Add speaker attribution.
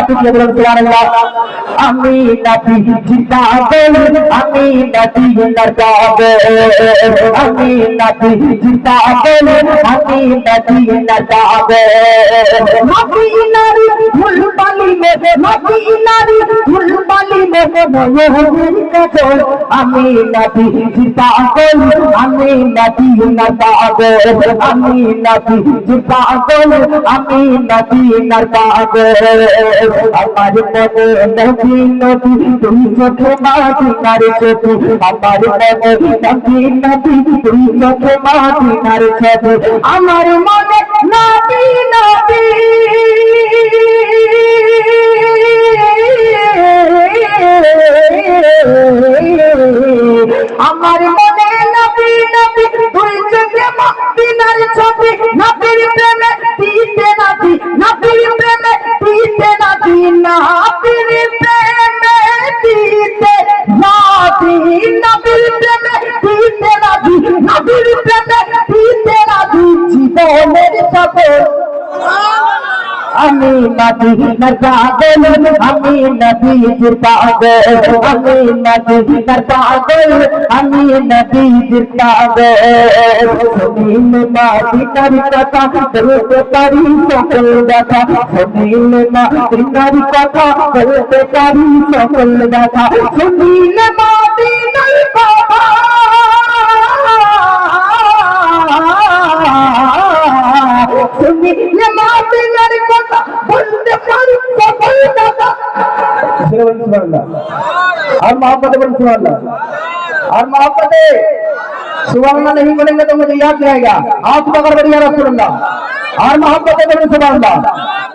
Speaker 1: পাটি দিয়ে বলুন সুবহানাল্লাহ। আমি নবী জিন্দাবাদ, আমি নবী জিন্দাবাদ, আমি নবী জিন্দাবাদ, আমি নবী জিন্দাবাদ। মদিনার ফুলবালি মে, মদিনার ফুলবালি মে ময়ূর কাজল, আমি নবী জিন্দাবাদ, আমি নবী জিন্দাবাদ, আমি নবী জিন্দাবাদ, আমি নবী জিন্দাবাদ। আমার মনে নবী নবী তুই চোখে মদিনার ছবি, আমার মনে নবী নবী তুই চোখে মদিনার ছবি, আমার মনে নবী নবী আমার মনে নবী নবী তুই চোখে মদিনার ছবি, নবীর প্রেমে দিতে নাতি, নবীর প্রেমে দিতে নাতি, নবীর প্রেমে দিতে নাতি, নবীর প্রেমে দিতে নাতি, নবীর প্রেমে দিতে নাতি, জীবনের সাথে আমি নবী পাগল, আমি নবীর পাগল, আমি নবীর পাগল, আমি নবীর পাগল। জমিন মদিনার কথা বলতে পারি সকল কথা, জমিন মদিনার কথা বলতে পারি সকল কথা, জমিন মদিনার কথা জমিন মদিনার কথা বলতে পারি সকল কথা। और मोहब्बत बोल सुभान अल्लाह, और मोहब्बत सुभान अल्लाह नहीं बोलेंगे तो मुझे याद रहेगा, आप पकड़ बढ़िया रसूलुल्लाह, और मोहब्बत बोल सुभान अल्लाह।